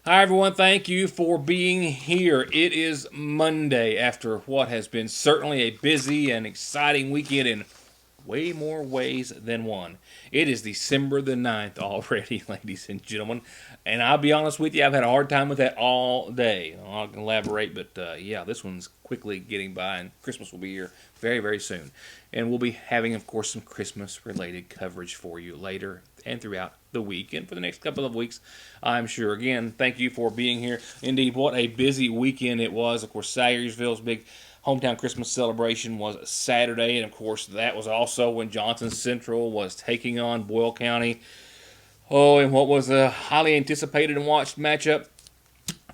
Hi, everyone. Thank you for being here. It is Monday after what has been certainly a busy and exciting weekend in way more ways than one. It is December the 9th already, ladies and gentlemen. And I'll be honest with you, I've had a hard time with that all day. I'll elaborate, but yeah, this one's quickly getting by, and Christmas will be here very, very soon. And we'll be having, of course, some Christmas related coverage for you later and throughout the week and for the next couple of weeks, I'm sure. Again, thank you for being here. Indeed, what a busy weekend it was. Of course, Sayersville's big hometown Christmas celebration was Saturday, and of course, that was also when Johnson Central was taking on Boyle County. Oh, and what was a highly anticipated and watched matchup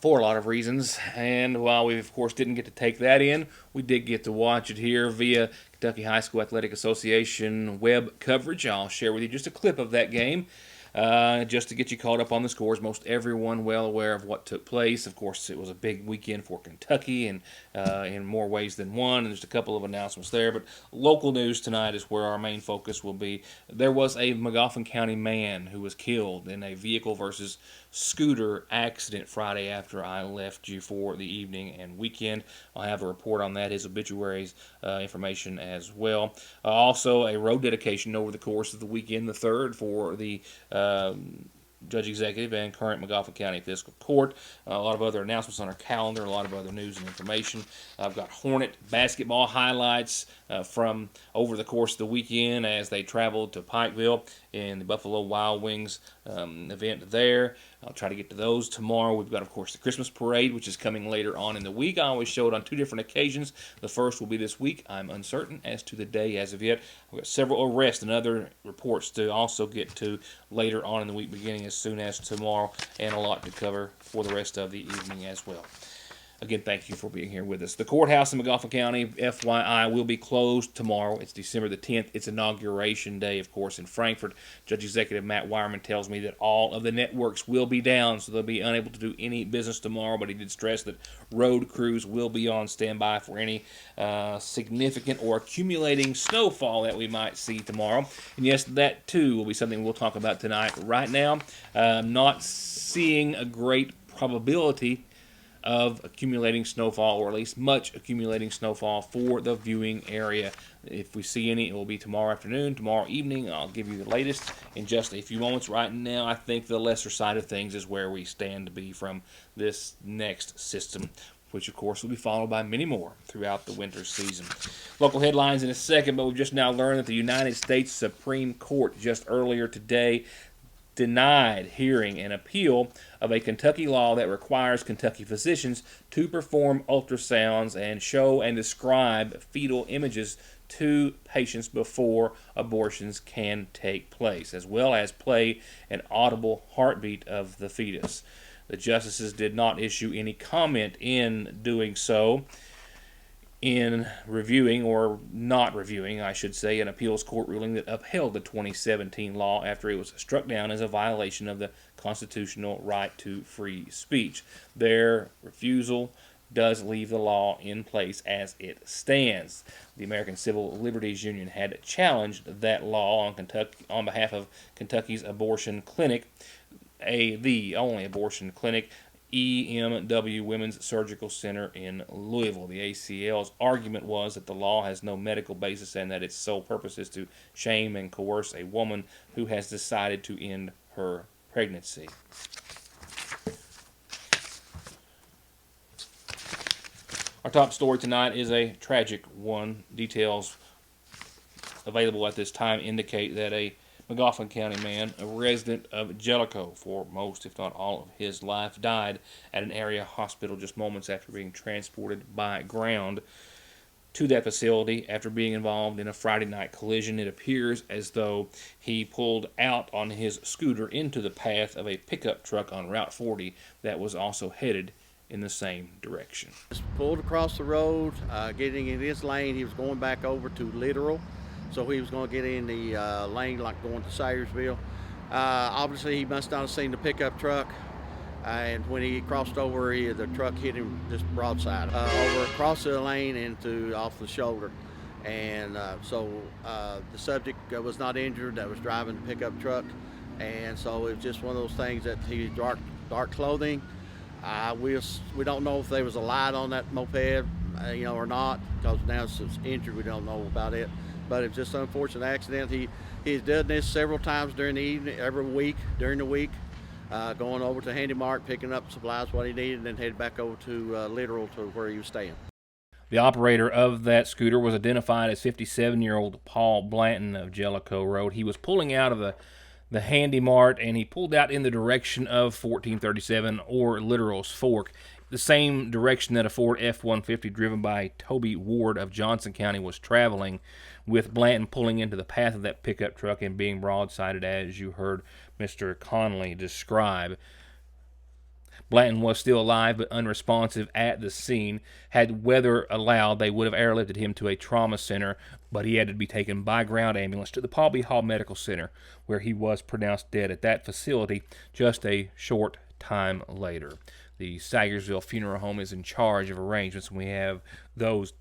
for a lot of reasons. And while we, of course, didn't get to take that in, we did get to watch it here via Kentucky High School Athletic Association web coverage. I'll share with you just a clip of that game. Just to get you caught up on the scores. Most everyone well aware of what took place. Of course, it was a big weekend for Kentucky, and in more ways than one. And there's a couple of announcements there. But local news tonight is where our main focus will be. There was a Magoffin County man who was killed in a vehicle versus scooter accident Friday after I left you for the evening and weekend. I'll have a report on that, his obituaries information as well. Also, a road dedication over the course of the weekend, the third for the Judge Executive and current Magoffin County Fiscal Court. A lot of other announcements on our calendar, a lot of other news and information. I've got Hornet basketball highlights from over the course of the weekend as they traveled to Pikeville in the Buffalo Wild Wings event there. I'll try to get to those tomorrow. We've got, of course, the Christmas parade, which is coming later on in the week. I always show it on two different occasions. The first will be this week. I'm uncertain as to the day as of yet. We've got several arrests and other reports to also get to later on in the week, beginning as soon as tomorrow, and a lot to cover for the rest of the evening as well. Again, thank you for being here with us. The courthouse in Magoffin County, FYI, will be closed tomorrow. It's December the 10th. It's Inauguration Day, of course, in Frankfort. Judge Executive Matt Wireman tells me that all of the networks will be down, so they'll be unable to do any business tomorrow, but he did stress that road crews will be on standby for any significant or accumulating snowfall that we might see tomorrow. And yes, that too will be something we'll talk about tonight. Right now, I'm not seeing a great probability of accumulating snowfall, or at least much accumulating snowfall for the viewing area. If we see any, it will be tomorrow afternoon, tomorrow evening. I'll give you the latest in just a few moments. Right now, I think the lesser side of things is where we stand to be from this next system, which of course will be followed by many more throughout the winter season. Local headlines in a second, but we've just now learned that the United States Supreme Court just earlier today denied hearing an appeal of a Kentucky law that requires Kentucky physicians to perform ultrasounds and show and describe fetal images to patients before abortions can take place, as well as play an audible heartbeat of the fetus. The justices did not issue any comment in doing so, in reviewing, or not reviewing, I should say, an appeals court ruling that upheld the 2017 law after it was struck down as a violation of the constitutional right to free speech. Their refusal does leave the law in place as it stands. The American Civil Liberties Union had challenged that law on behalf of Kentucky's abortion clinic, the only abortion clinic, EMW Women's Surgical Center in Louisville. The ACL's argument was that the law has no medical basis and that its sole purpose is to shame and coerce a woman who has decided to end her pregnancy. Our top story tonight is a tragic one. Details available at this time indicate that a Magoffin County man, a resident of Jellicoe for most, if not all, of his life, died at an area hospital just moments after being transported by ground to that facility after being involved in a Friday night collision. It appears as though he pulled out on his scooter into the path of a pickup truck on Route 40 that was also headed in the same direction. Just pulled across the road, getting in his lane. He was going back over to Literal. So he was going to get in the lane like going to Sayersville. Obviously, he must not have seen the pickup truck. And when he crossed over, the truck hit him just broadside over across the lane into off the shoulder. And so the subject was not injured that was driving the pickup truck. And so it was just one of those things that he was dark clothing. We don't know if there was a light on that moped, or not, because now it's injured. We don't know about it, but it's just an unfortunate accident. He's done this several times during the evening, every week during the week, going over to Handy Mart, picking up supplies what he needed, and then headed back over to Literal to where he was staying. The operator of that scooter was identified as 57-year-old Paul Blanton of Jellicoe Road. He was pulling out of the Handy Mart, and he pulled out in the direction of 1437 or Literal's Fork, the same direction that a Ford F-150 driven by Toby Ward of Johnson County was traveling, with Blanton pulling into the path of that pickup truck and being broadsided, as you heard Mr. Conley describe. Blanton was still alive but unresponsive at the scene. Had weather allowed, they would have airlifted him to a trauma center, but he had to be taken by ground ambulance to the Palby Hall Medical Center, where he was pronounced dead at that facility just a short time later. The Sagersville Funeral Home is in charge of arrangements, and we have those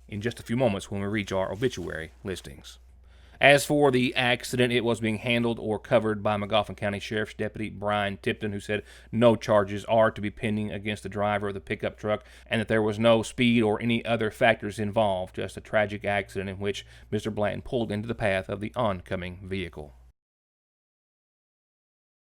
in just a few moments when we reach our obituary listings. As for the accident, it was being handled or covered by Magoffin County Sheriff's Deputy Brian Tipton, who said no charges are to be pending against the driver of the pickup truck and that there was no speed or any other factors involved, just a tragic accident in which Mr. Blanton pulled into the path of the oncoming vehicle.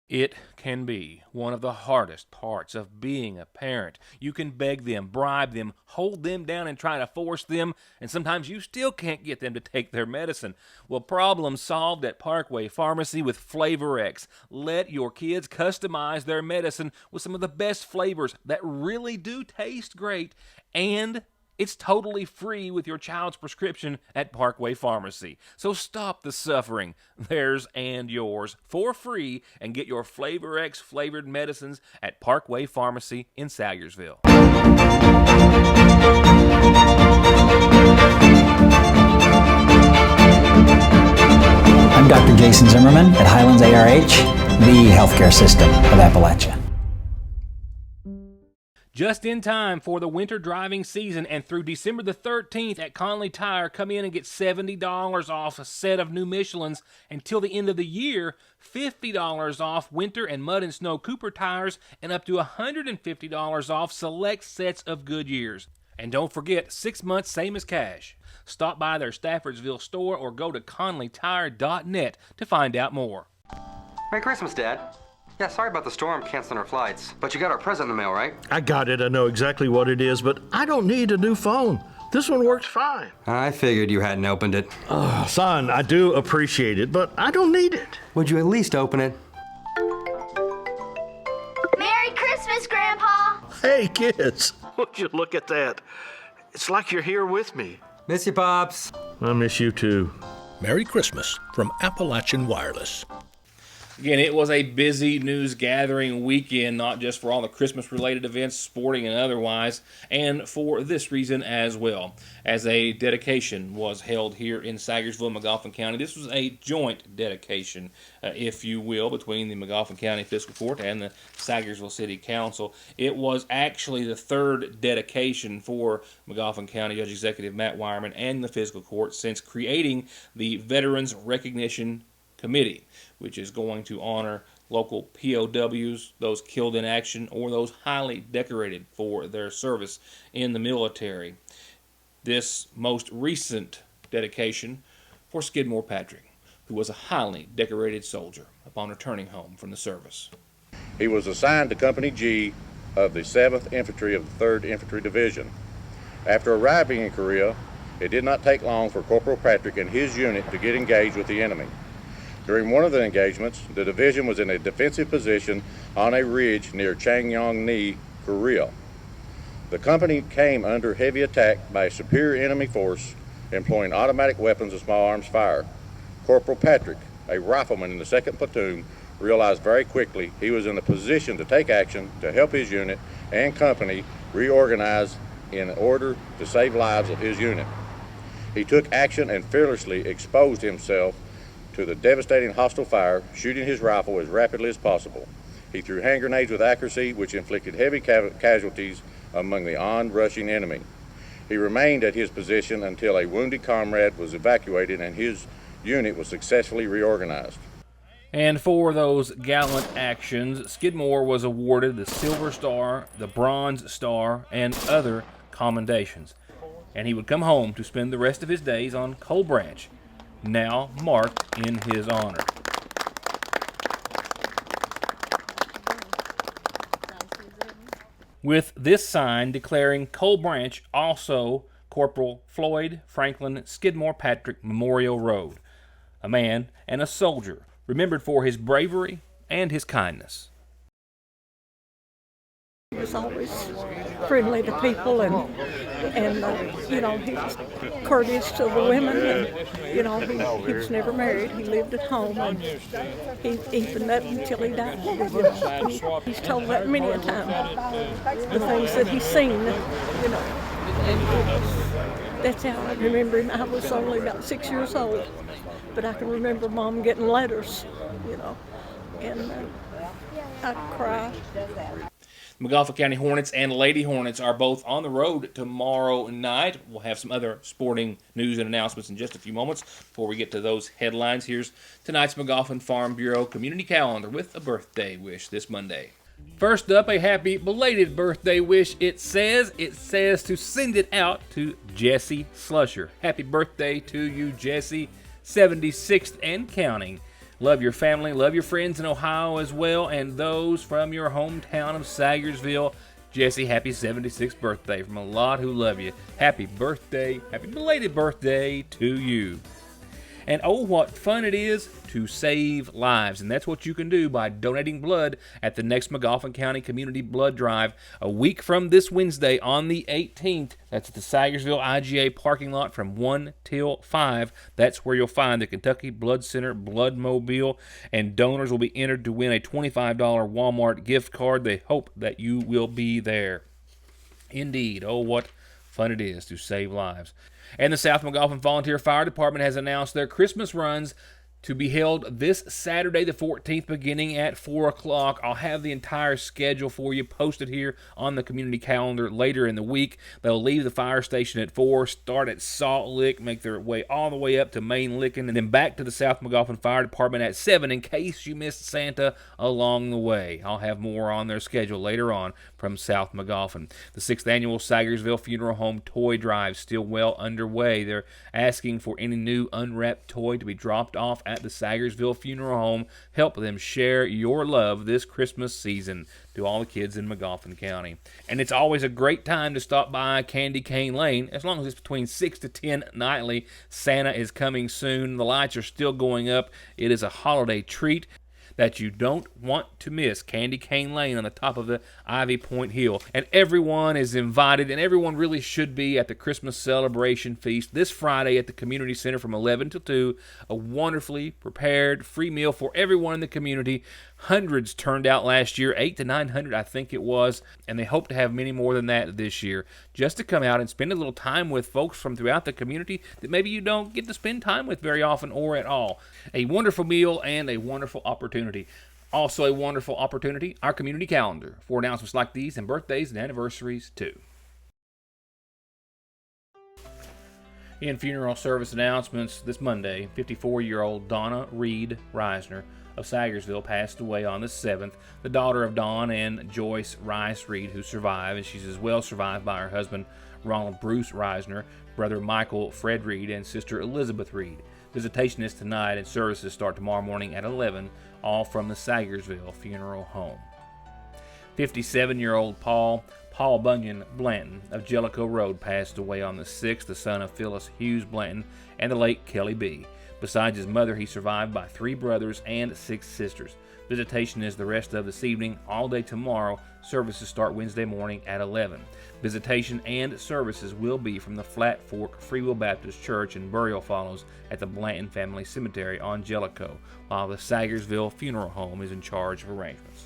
It can be one of the hardest parts of being a parent. You can beg them, bribe them, hold them down and try to force them, and sometimes you still can't get them to take their medicine. Well, problem solved at Parkway Pharmacy with Flavor X. Let your kids customize their medicine with some of the best flavors that really do taste great, and it's totally free with your child's prescription at Parkway Pharmacy. So stop the suffering, theirs and yours, for free, and get your Flavor X flavored medicines at Parkway Pharmacy in Sagersville. I'm Dr. Jason Zimmerman at Highlands ARH, the healthcare system of Appalachia. Just in time for the winter driving season, and through December the 13th at Conley Tire, come in and get $70 off a set of new Michelins. Until the end of the year, $50 off winter and mud and snow Cooper tires, and up to $150 off select sets of Goodyears. And don't forget, 6 months same as cash. Stop by their Staffordsville store or go to conleytire.net to find out more. Merry Christmas, Dad. Yeah, sorry about the storm canceling our flights, but you got our present in the mail, right? I got it. I know exactly what it is, but I don't need a new phone. This one works fine. I figured you hadn't opened it. Son, I do appreciate it, but I don't need it. Would you at least open it? Merry Christmas, Grandpa! Hey, kids, would you look at that? It's like you're here with me. Miss you, Pops. I miss you too. Merry Christmas from Appalachian Wireless. Again, it was a busy news gathering weekend, not just for all the Christmas-related events, sporting and otherwise, and for this reason as well, as a dedication was held here in Sagersville, Magoffin County. This was a joint dedication, if you will, between the Magoffin County Fiscal Court and the Sagersville City Council. It was actually the third dedication for Magoffin County Judge Executive Matt Wireman and the Fiscal Court since creating the Veterans Recognition Committee, which is going to honor local POWs, those killed in action, or those highly decorated for their service in the military. This most recent dedication for Skidmore Patrick, who was a highly decorated soldier upon returning home from the service. He was assigned to Company G of the 7th Infantry of the 3rd Infantry Division. After arriving in Korea, it did not take long for Corporal Patrick and his unit to get engaged with the enemy. During one of the engagements, the division was in a defensive position on a ridge near Changyong-ni, Korea. The company came under heavy attack by a superior enemy force employing automatic weapons and small arms fire. Corporal Patrick, a rifleman in the 2nd Platoon, realized very quickly he was in a position to take action to help his unit and company reorganize in order to save lives of his unit. He took action and fearlessly exposed himself to the devastating hostile fire, shooting his rifle as rapidly as possible. He threw hand grenades with accuracy, which inflicted heavy casualties among the onrushing enemy. He remained at his position until a wounded comrade was evacuated and his unit was successfully reorganized. And for those gallant actions, Skidmore was awarded the Silver Star, the Bronze Star, and other commendations. And he would come home to spend the rest of his days on Coal Branch, now marked in his honor. With this sign declaring Coal Branch also Corporal Floyd Franklin Skidmore Patrick Memorial Road, a man and a soldier, remembered for his bravery and his kindness. He was always friendly to people, and you know, he was courteous to the women, and you know, he was never married. He lived at home, and he even that until he died. You know, he's told that many a time. The things that he's seen, you know, and that's how I remember him. I was only about 6 years old, but I can remember Mom getting letters, you know, and I'd cry. McGoffin County Hornets and Lady Hornets are both on the road tomorrow night. We'll have some other sporting news and announcements in just a few moments. Before we get to those headlines, here's tonight's McGoffin Farm Bureau Community Calendar with a birthday wish this Monday. First up, a happy belated birthday wish. It says to send it out to Jesse Slusher. Happy birthday to you, Jesse, 76th and counting. Love your family, love your friends in Ohio as well, and those from your hometown of Sagersville. Jesse, happy 76th birthday from a lot who love you. Happy birthday, happy belated birthday to you. And oh, what fun it is to save lives. And that's what you can do by donating blood at the next McGoffin County Community Blood Drive a week from this Wednesday on the 18th. That's at the Sagersville IGA parking lot from 1 till 5. That's where you'll find the Kentucky Blood Center Blood Mobile. And donors will be entered to win a $25 Walmart gift card. They hope that you will be there. Indeed. Oh, what fun it is to save lives. And the South McGoffin Volunteer Fire Department has announced their Christmas runs to be held this Saturday the 14th beginning at 4 o'clock. I'll have the entire schedule for you posted here on the community calendar later in the week. They'll leave the fire station at 4, start at Salt Lick, make their way all the way up to Main Lickin', and then back to the South McGoffin Fire Department at 7 in case you missed Santa along the way. I'll have more on their schedule later on from South McGoffin. The 6th annual Sagersville Funeral Home Toy Drive still well underway. They're asking for any new unwrapped toy to be dropped off at the Sagersville Funeral Home. Help them share your love this Christmas season to all the kids in McGoffin County. And it's always a great time to stop by Candy Cane Lane, as long as it's between 6 to 10 nightly. Santa is coming soon. The lights are still going up. It is a holiday treat that you don't want to miss. Candy Cane Lane on the top of the Ivy Point Hill. And everyone is invited, and everyone really should be at the Christmas celebration feast this Friday at the Community Center from 11 till 2. A wonderfully prepared free meal for everyone in the community. Hundreds turned out last year, 800 to 900 I think it was, and they hope to have many more than that this year, just to come out and spend a little time with folks from throughout the community that maybe you don't get to spend time with very often or at all. A wonderful meal and a wonderful opportunity. Also a wonderful opportunity, our community calendar for announcements like these and birthdays and anniversaries too. In funeral service announcements this Monday, 54-year-old Donna Reed Reisner of Sagersville passed away on the 7th, the daughter of Don and Joyce Rice Reed, who survived, and she's as well survived by her husband Ronald Bruce Reisner, brother Michael Fred Reed, and sister Elizabeth Reed. Visitation is tonight, and services start tomorrow morning at 11, all from the Sagersville Funeral Home. 57-year-old Paul Bunyan Blanton of Jellicoe Road passed away on the 6th, the son of Phyllis Hughes Blanton and the late Kelly B. Besides his mother, he survived by 3 brothers and 6 sisters. Visitation is the rest of this evening, all day tomorrow. Services start Wednesday morning at 11. Visitation and services will be from the Flat Fork Free Will Baptist Church, and burial follows at the Blanton Family Cemetery on Jellicoe, while the Sagersville Funeral Home is in charge of arrangements.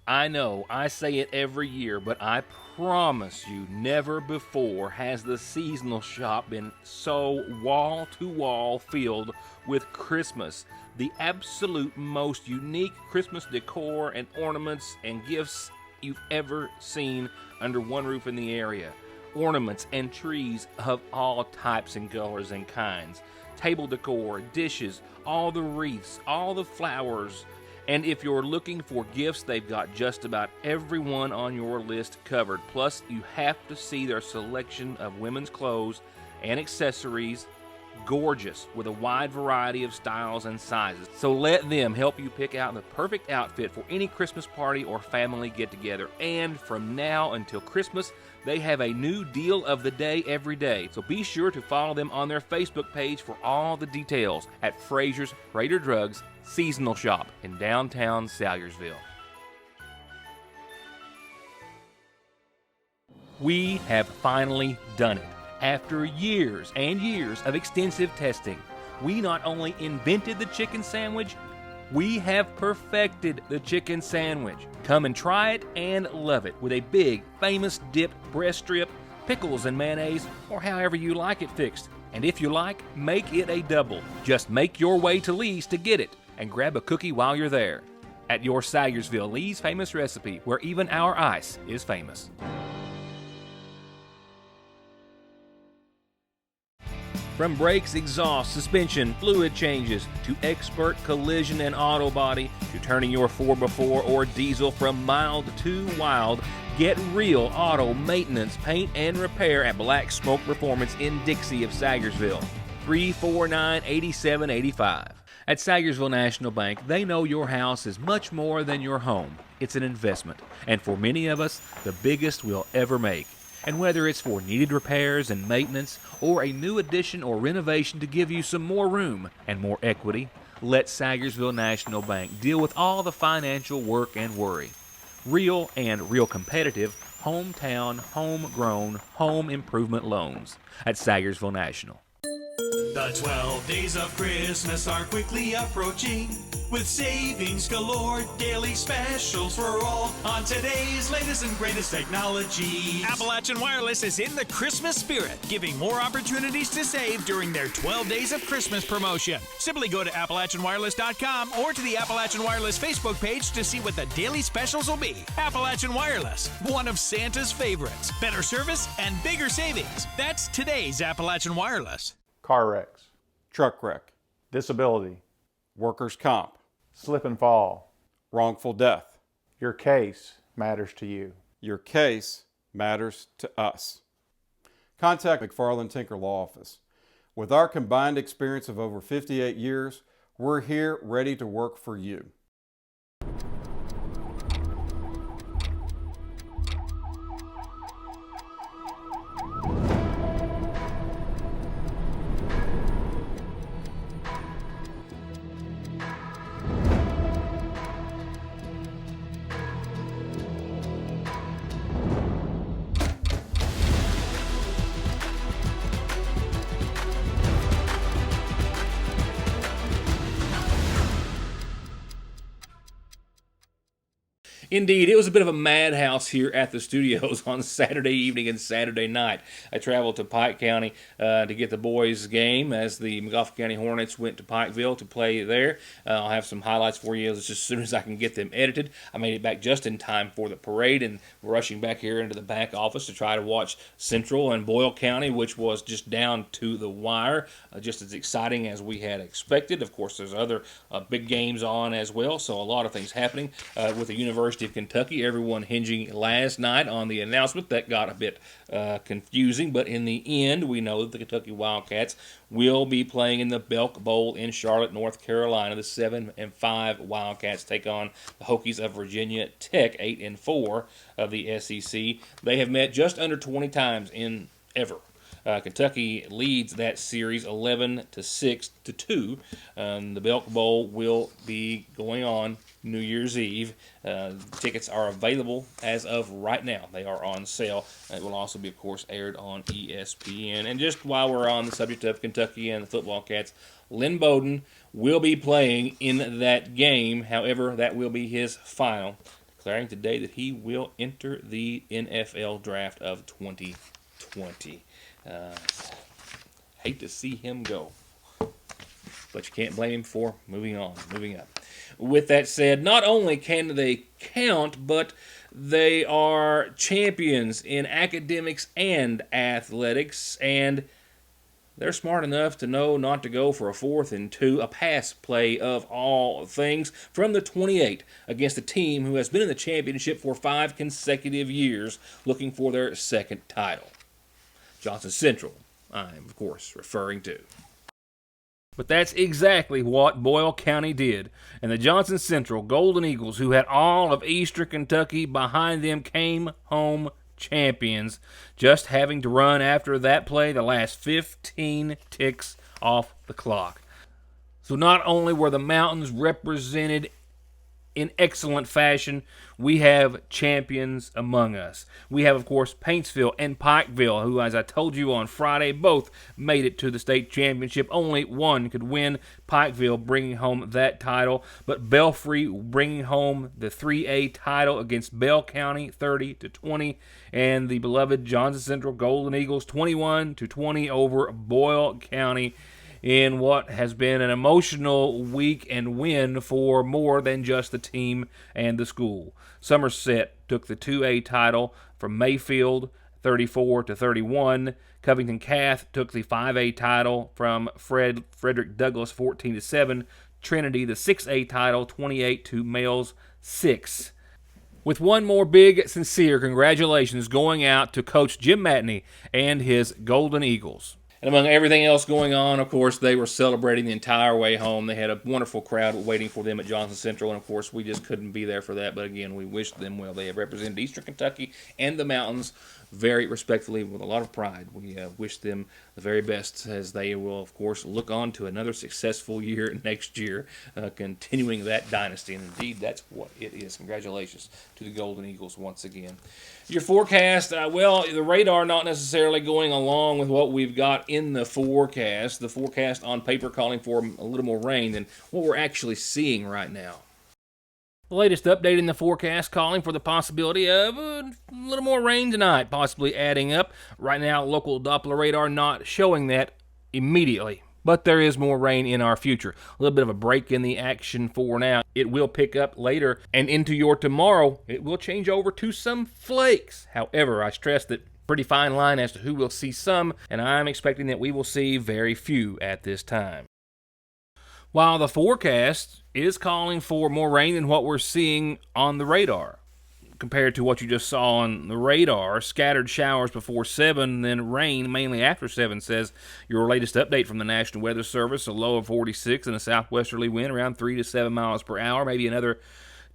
I know, I say it every year, but I promise you, never before has the seasonal shop been so wall-to-wall filled with Christmas. The absolute most unique Christmas decor and ornaments and gifts you've ever seen under one roof in the area. ornaments and trees of all types and colors and kinds, table decor, dishes, all the wreaths, all the flowers. And if you're looking for gifts, they've got just about everyone on your list covered. Plus, you have to see their selection of women's clothes and accessories. Gorgeous, with a wide variety of styles and sizes. So let them help you pick out the perfect outfit for any Christmas party or family get-together. And from now until Christmas, they have a new deal of the day every day. So be sure to follow them on their Facebook page for all the details at Fraser's Raider Drugs Seasonal Shop in downtown Salyersville. We have finally done it. After years and years of extensive testing, we not only invented the chicken sandwich, we have perfected the chicken sandwich. Come and try it and love it with a big, famous dipped breast strip, pickles and mayonnaise, or however you like it fixed. And if you like, make it a double. Just make your way to Lee's to get it and grab a cookie while you're there. At your Salyersville Lee's famous recipe, where even our ice is famous. From brakes, exhaust, suspension, fluid changes, to expert collision and auto body, to turning your 4x4 or diesel from mild to wild, get real auto maintenance, paint, and repair at Black Smoke Performance in Dixie of Salyersville. 349-8785. At Salyersville National Bank, they know your house is much more than your home. It's an investment, and for many of us, the biggest we'll ever make. And whether it's for needed repairs and maintenance, or a new addition or renovation to give you some more room and more equity, let Salyersville National Bank deal with all the financial work and worry. Real and real competitive, hometown, homegrown, home improvement loans at Salyersville National. The 12 days of Christmas are quickly approaching, with savings galore, daily specials for all on today's latest and greatest technology. Appalachian Wireless is in the Christmas spirit, giving more opportunities to save during their 12 Days of Christmas promotion. Simply go to AppalachianWireless.com or to the Appalachian Wireless Facebook page to see what the daily specials will be. Appalachian Wireless, one of Santa's favorites. Better service and bigger savings. That's today's Appalachian Wireless. Car wrecks, truck wreck, disability, workers' comp, slip and fall, wrongful death. Your case matters to you. Your case matters to us. Contact McFarland Tinker Law Office. With our combined experience of over 58 years, we're here ready to work for you. Indeed, it was a bit of a madhouse here at the studios on Saturday evening and Saturday night. I traveled to Pike County to get the boys' game as the McGoffin County Hornets went to Pikeville to play there. I'll have some highlights for you as soon as I can get them edited. I made it back just in time for the parade and rushing back here into the back office to try to watch Central and Boyle County, which was just down to the wire, just as exciting as we had expected. Of course, there's other big games on as well, so a lot of things happening with the University of Kentucky. Everyone hinging last night on the announcement. That got a bit confusing, but in the end, we know that the Kentucky Wildcats will be playing in the Belk Bowl in Charlotte, North Carolina. The 7-5 Wildcats take on the Hokies of Virginia Tech, 8-4 of the SEC. They have met just under 20 times in ever. Kentucky leads that series 11-6-2. The Belk Bowl will be going on New Year's Eve. Tickets are available as of right now. They are on sale. It will also be, of course, aired on ESPN. And just while we're on the subject of Kentucky and the Football Cats, Lynn Bowden will be playing in that game. However, that will be his final, declaring today that he will enter the NFL draft of 2020. Hate to see him go, but you can't blame him for moving up. With that said, not only can they count, but they are champions in academics and athletics, and they're smart enough to know not to go for a 4th and 2, a pass play of all things, from the 28 against a team who has been in the championship for 5 consecutive years, looking for their 2nd title. Johnson Central, I'm, of course, referring to. But that's exactly what Boyle County did, and the Johnson Central Golden Eagles, who had all of Eastern Kentucky behind them, came home champions, just having to run after that play the last 15 ticks off the clock. So not only were the Mountains represented in excellent fashion, we have champions among us. We have, of course, Paintsville and Pikeville, who, as I told you on Friday, both made it to the state championship. Only one could win, Pikeville bringing home that title, but Belfry bringing home the 3A title against Bell County 30-20, and the beloved Johnson Central Golden Eagles 21-20 over Boyle County, in what has been an emotional week and win for more than just the team and the school. Somerset took the 2A title from Mayfield 34-31. Covington Cath took the 5A title from Frederick Douglass 14-7. Trinity the 6A title 28 to Males 6. With one more big, sincere congratulations going out to Coach Jim Matney and his Golden Eagles. And among everything else going on, of course, they were celebrating the entire way home. They had a wonderful crowd waiting for them at Johnson Central, and of course, we just couldn't be there for that. But again, we wish them well. They have represented Eastern Kentucky and the Mountains very respectfully with a lot of pride. We wish them the very best as they will, of course, look on to another successful year next year, continuing that dynasty. And indeed, that's what it is. Congratulations to the Golden Eagles once again. Your forecast, well, the radar not necessarily going along with what we've got in the forecast. The forecast on paper calling for a little more rain than what we're actually seeing right now. The latest update in the forecast calling for the possibility of a little more rain tonight, possibly adding up. Right now, local Doppler radar not showing that immediately, but there is more rain in our future. A little bit of a break in the action for now. It will pick up later, and into your tomorrow, it will change over to some flakes. However, I stress that pretty fine line as to who will see some, and I'm expecting that we will see very few at this time. While the forecast is calling for more rain than what we're seeing on the radar. Compared to what you just saw on the radar, scattered showers before 7, then rain mainly after 7, says your latest update from the National Weather Service. A low of 46 and a southwesterly wind around 3 to 7 miles per hour, maybe another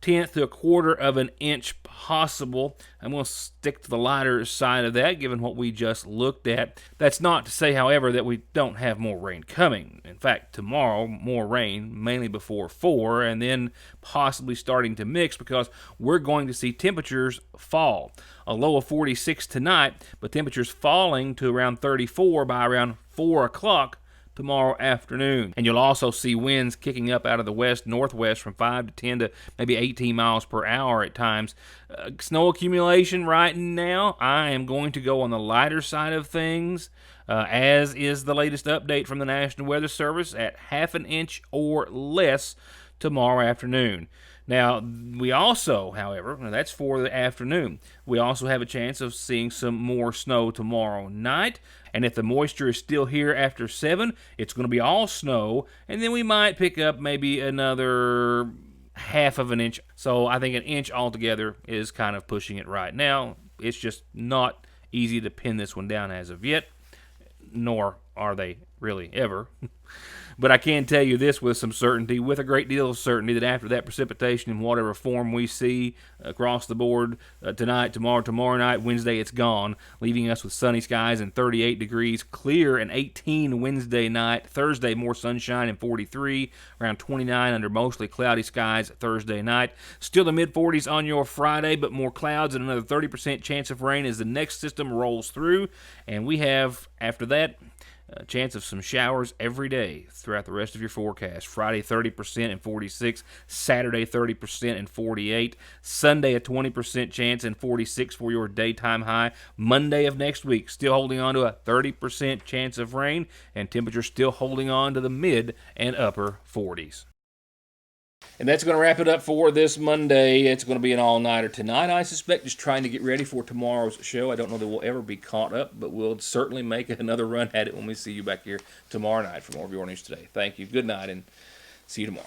1/10 to 1/4 of an inch possible. I'm going to stick to the lighter side of that, given what we just looked at. That's not to say, however, that we don't have more rain coming. In fact, tomorrow, more rain, mainly before 4, and then possibly starting to mix because we're going to see temperatures fall. A low of 46 tonight, but temperatures falling to around 34 by around 4 o'clock tomorrow afternoon. And you'll also see winds kicking up out of the west-northwest from 5 to 10 to maybe 18 miles per hour at times. Snow accumulation right now, I am going to go on the lighter side of things, as is the latest update from the National Weather Service at 1/2 inch or less tomorrow afternoon. Now, we also, however, that's for the afternoon, we also have a chance of seeing some more snow tomorrow night. And if the moisture is still here after 7, it's going to be all snow, and then we might pick up maybe another 1/2 inch. So I think 1 inch altogether is kind of pushing it right now. It's just not easy to pin this one down as of yet, nor are they really ever. But I can tell you this with some certainty, with a great deal of certainty, that after that precipitation in whatever form we see across the board tonight, tomorrow night, Wednesday, it's gone, leaving us with sunny skies and 38 degrees, clear and 18 Wednesday night. Thursday, more sunshine and 43, around 29 under mostly cloudy skies Thursday night. Still the mid-40s on your Friday, but more clouds and another 30% chance of rain as the next system rolls through. And we have, after that, a chance of some showers every day throughout the rest of your forecast. Friday, 30% and 46. Saturday, 30% and 48. Sunday, a 20% chance and 46 for your daytime high. Monday of next week, still holding on to a 30% chance of rain, and temperatures still holding on to the mid and upper 40s. And that's going to wrap it up for this Monday. It's going to be an all-nighter tonight, I suspect, just trying to get ready for tomorrow's show. I don't know that we'll ever be caught up, but we'll certainly make another run at it when we see you back here tomorrow night for more of Your News Today. Thank you. Good night, and see you tomorrow.